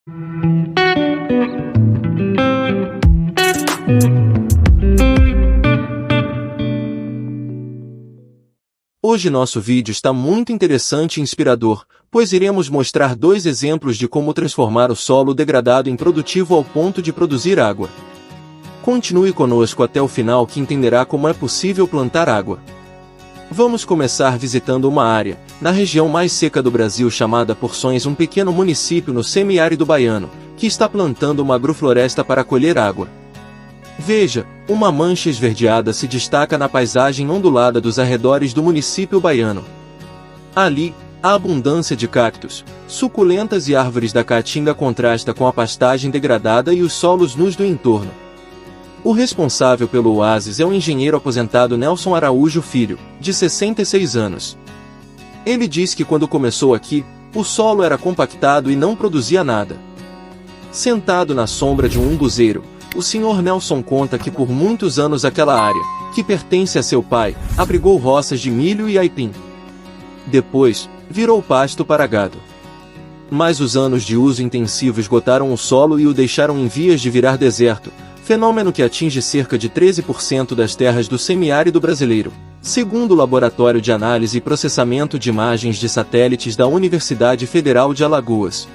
Hoje nosso vídeo está muito interessante e inspirador, pois iremos mostrar 2 exemplos de como transformar o solo degradado em produtivo ao ponto de produzir água. Continue conosco até o final que entenderá como é possível plantar água. Vamos começar visitando uma área, na região mais seca do Brasil chamada Porções, um pequeno município no semiárido baiano, que está plantando uma agrofloresta para colher água. Veja, uma mancha esverdeada se destaca na paisagem ondulada dos arredores do município baiano. Ali, a abundância de cactos, suculentas e árvores da caatinga contrasta com a pastagem degradada e os solos nus do entorno. O responsável pelo oásis é o engenheiro aposentado Nelson Araújo Filho, de 66 anos. Ele diz que quando começou aqui, o solo era compactado e não produzia nada. Sentado na sombra de um umbuzeiro, o Sr. Nelson conta que por muitos anos aquela área, que pertence a seu pai, abrigou roças de milho e aipim. Depois, virou pasto para gado. Mas os anos de uso intensivo esgotaram o solo e o deixaram em vias de virar deserto, fenômeno que atinge cerca de 13% das terras do semiárido brasileiro, segundo o Laboratório de Análise e Processamento de Imagens de Satélites da Universidade Federal de Alagoas.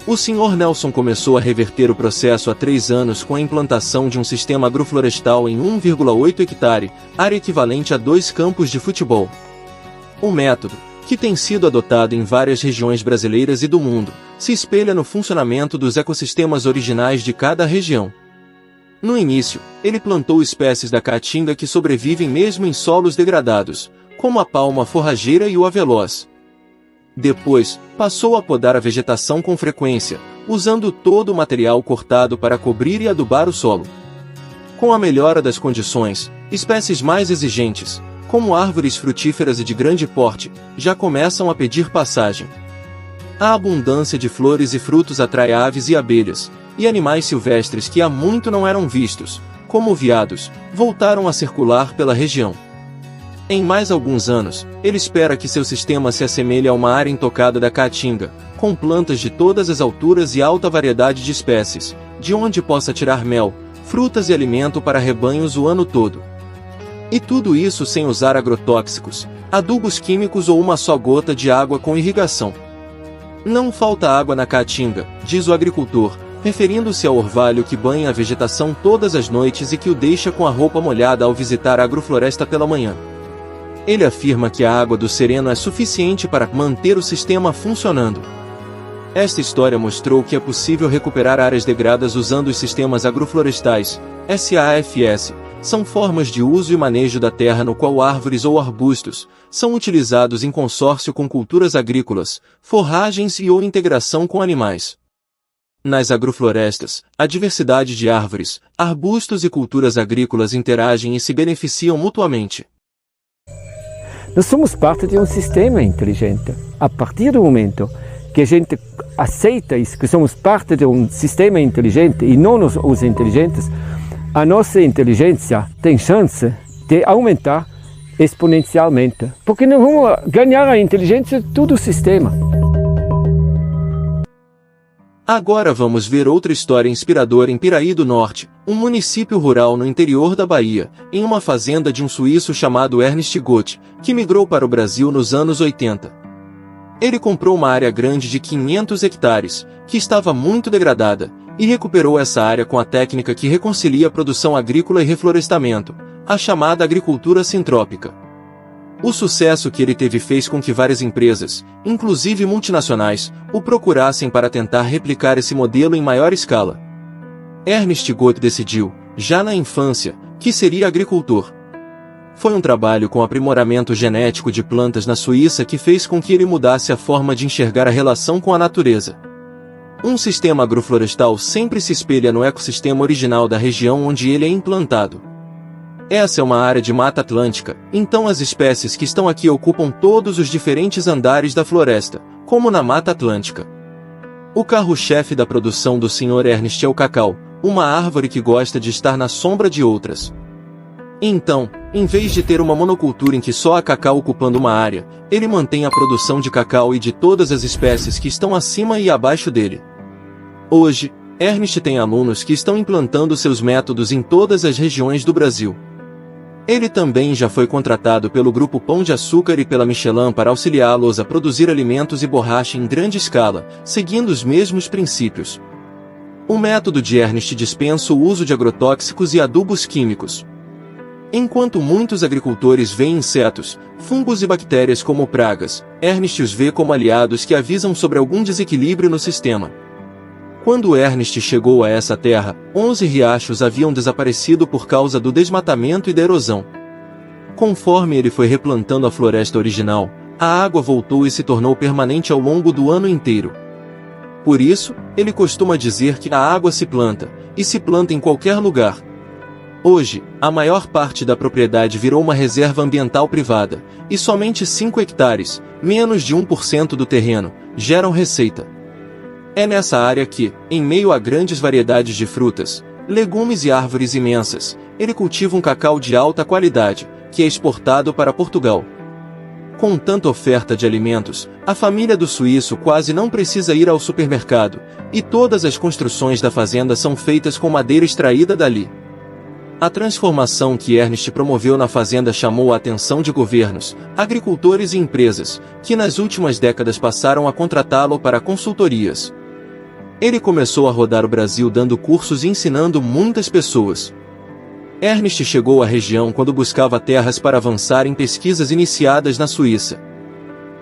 O Sr. Nelson começou a reverter o processo há 3 anos com a implantação de um sistema agroflorestal em 1,8 hectare, área equivalente a 2 campos de futebol. O método, que tem sido adotado em várias regiões brasileiras e do mundo, se espelha no funcionamento dos ecossistemas originais de cada região. No início, ele plantou espécies da caatinga que sobrevivem mesmo em solos degradados, como a palma forrageira e o avelós. Depois, passou a podar a vegetação com frequência, usando todo o material cortado para cobrir e adubar o solo. Com a melhora das condições, espécies mais exigentes, como árvores frutíferas e de grande porte, já começam a pedir passagem. A abundância de flores e frutos atrai aves e abelhas, e animais silvestres que há muito não eram vistos, como veados, voltaram a circular pela região. Em mais alguns anos, ele espera que seu sistema se assemelhe a uma área intocada da caatinga, com plantas de todas as alturas e alta variedade de espécies, de onde possa tirar mel, frutas e alimento para rebanhos o ano todo. E tudo isso sem usar agrotóxicos, adubos químicos ou uma só gota de água com irrigação. Não falta água na caatinga, diz o agricultor, referindo-se ao orvalho que banha a vegetação todas as noites e que o deixa com a roupa molhada ao visitar a agrofloresta pela manhã. Ele afirma que a água do sereno é suficiente para manter o sistema funcionando. Esta história mostrou que é possível recuperar áreas degradadas usando os sistemas agroflorestais, SAFS, são formas de uso e manejo da terra no qual árvores ou arbustos são utilizados em consórcio com culturas agrícolas, forragens e ou integração com animais. Nas agroflorestas, a diversidade de árvores, arbustos e culturas agrícolas interagem e se beneficiam mutuamente. Nós somos parte de um sistema inteligente. A partir do momento que a gente aceita isso, que somos parte de um sistema inteligente e não os inteligentes, a nossa inteligência tem chance de aumentar exponencialmente. Porque nós vamos ganhar a inteligência de todo o sistema. Agora vamos ver outra história inspiradora em Piraí do Norte, um município rural no interior da Bahia, em uma fazenda de um suíço chamado Ernst Gott, que migrou para o Brasil nos anos 80. Ele comprou uma área grande de 500 hectares, que estava muito degradada, e recuperou essa área com a técnica que reconcilia a produção agrícola e reflorestamento, a chamada agricultura sintrópica. O sucesso que ele teve fez com que várias empresas, inclusive multinacionais, o procurassem para tentar replicar esse modelo em maior escala. Ernst Gott decidiu, já na infância, que seria agricultor. Foi um trabalho com aprimoramento genético de plantas na Suíça que fez com que ele mudasse a forma de enxergar a relação com a natureza. Um sistema agroflorestal sempre se espelha no ecossistema original da região onde ele é implantado. Essa é uma área de Mata Atlântica, então as espécies que estão aqui ocupam todos os diferentes andares da floresta, como na Mata Atlântica. O carro-chefe da produção do Sr. Ernst é o cacau, uma árvore que gosta de estar na sombra de outras. Então, em vez de ter uma monocultura em que só há cacau ocupando uma área, ele mantém a produção de cacau e de todas as espécies que estão acima e abaixo dele. Hoje, Ernest tem alunos que estão implantando seus métodos em todas as regiões do Brasil. Ele também já foi contratado pelo Grupo Pão de Açúcar e pela Michelin para auxiliá-los a produzir alimentos e borracha em grande escala, seguindo os mesmos princípios. O método de Ernest dispensa o uso de agrotóxicos e adubos químicos. Enquanto muitos agricultores veem insetos, fungos e bactérias como pragas, Ernest os vê como aliados que avisam sobre algum desequilíbrio no sistema. Quando Ernest chegou a essa terra, 11 riachos haviam desaparecido por causa do desmatamento e da erosão. Conforme ele foi replantando a floresta original, a água voltou e se tornou permanente ao longo do ano inteiro. Por isso, ele costuma dizer que a água se planta, e se planta em qualquer lugar. Hoje, a maior parte da propriedade virou uma reserva ambiental privada, e somente 5 hectares, menos de 1% do terreno, geram receita. É nessa área que, em meio a grandes variedades de frutas, legumes e árvores imensas, ele cultiva um cacau de alta qualidade, que é exportado para Portugal. Com tanta oferta de alimentos, a família do suíço quase não precisa ir ao supermercado, e todas as construções da fazenda são feitas com madeira extraída dali. A transformação que Ernest promoveu na fazenda chamou a atenção de governos, agricultores e empresas, que nas últimas décadas passaram a contratá-lo para consultorias. Ele começou a rodar o Brasil dando cursos e ensinando muitas pessoas. Ernest chegou à região quando buscava terras para avançar em pesquisas iniciadas na Suíça.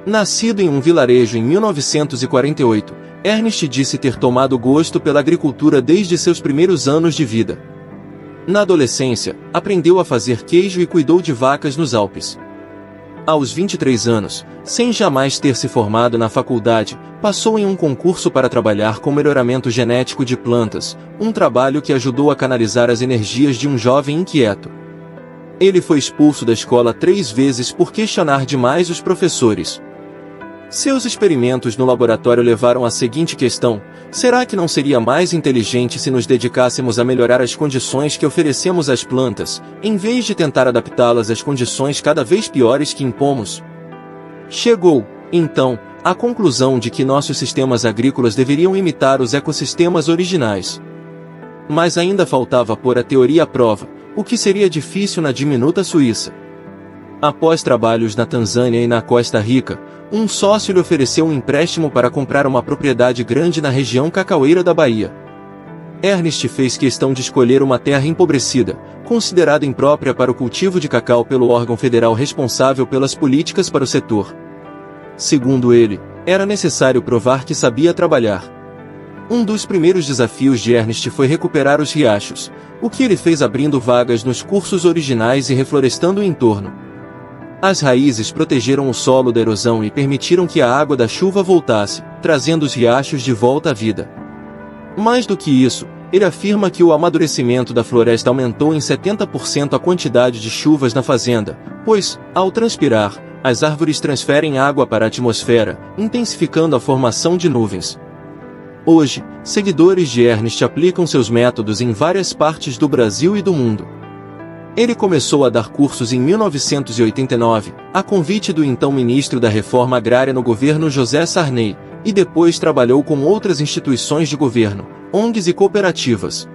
Nascido em um vilarejo em 1948, Ernest disse ter tomado gosto pela agricultura desde seus primeiros anos de vida. Na adolescência, aprendeu a fazer queijo e cuidou de vacas nos Alpes. Aos 23 anos, sem jamais ter se formado na faculdade, passou em um concurso para trabalhar com melhoramento genético de plantas, um trabalho que ajudou a canalizar as energias de um jovem inquieto. Ele foi expulso da escola 3 vezes por questionar demais os professores. Seus experimentos no laboratório levaram à seguinte questão: será que não seria mais inteligente se nos dedicássemos a melhorar as condições que oferecemos às plantas, em vez de tentar adaptá-las às condições cada vez piores que impomos? Chegou, então, à conclusão de que nossos sistemas agrícolas deveriam imitar os ecossistemas originais. Mas ainda faltava pôr a teoria à prova, o que seria difícil na diminuta Suíça. Após trabalhos na Tanzânia e na Costa Rica, um sócio lhe ofereceu um empréstimo para comprar uma propriedade grande na região cacaueira da Bahia. Ernest fez questão de escolher uma terra empobrecida, considerada imprópria para o cultivo de cacau pelo órgão federal responsável pelas políticas para o setor. Segundo ele, era necessário provar que sabia trabalhar. Um dos primeiros desafios de Ernest foi recuperar os riachos, o que ele fez abrindo vagas nos cursos originais e reflorestando o entorno. As raízes protegeram o solo da erosão e permitiram que a água da chuva voltasse, trazendo os riachos de volta à vida. Mais do que isso, ele afirma que o amadurecimento da floresta aumentou em 70% a quantidade de chuvas na fazenda, pois, ao transpirar, as árvores transferem água para a atmosfera, intensificando a formação de nuvens. Hoje, seguidores de Ernest aplicam seus métodos em várias partes do Brasil e do mundo. Ele começou a dar cursos em 1989, a convite do então ministro da Reforma Agrária no governo José Sarney, e depois trabalhou com outras instituições de governo, ONGs e cooperativas.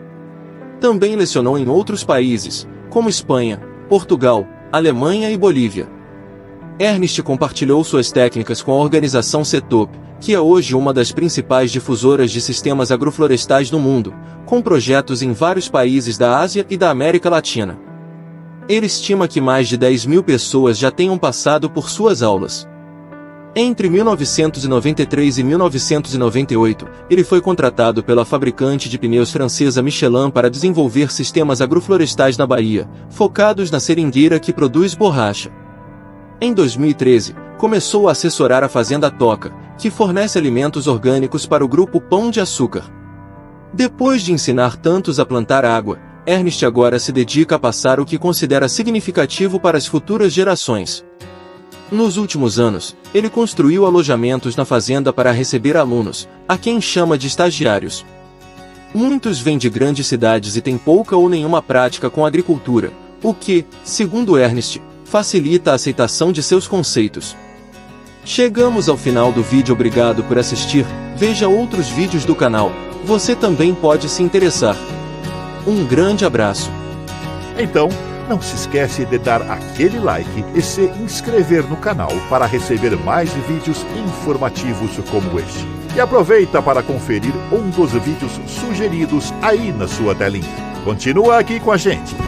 Também lecionou em outros países, como Espanha, Portugal, Alemanha e Bolívia. Ernest compartilhou suas técnicas com a organização CETOP, que é hoje uma das principais difusoras de sistemas agroflorestais no mundo, com projetos em vários países da Ásia e da América Latina. Ele estima que mais de 10.000 pessoas já tenham passado por suas aulas. Entre 1993 e 1998, ele foi contratado pela fabricante de pneus francesa Michelin para desenvolver sistemas agroflorestais na Bahia, focados na seringueira que produz borracha. Em 2013, começou a assessorar a Fazenda Toca, que fornece alimentos orgânicos para o Grupo Pão de Açúcar. Depois de ensinar tantos a plantar água, Ernest agora se dedica a passar o que considera significativo para as futuras gerações. Nos últimos anos, ele construiu alojamentos na fazenda para receber alunos, a quem chama de estagiários. Muitos vêm de grandes cidades e têm pouca ou nenhuma prática com agricultura, o que, segundo Ernest, facilita a aceitação de seus conceitos. Chegamos ao final do vídeo, obrigado por assistir, veja outros vídeos do canal, você também pode se interessar. Um grande abraço. Então, não se esquece de dar aquele like e se inscrever no canal para receber mais vídeos informativos como este. E aproveita para conferir um dos vídeos sugeridos aí na sua telinha. Continua aqui com a gente.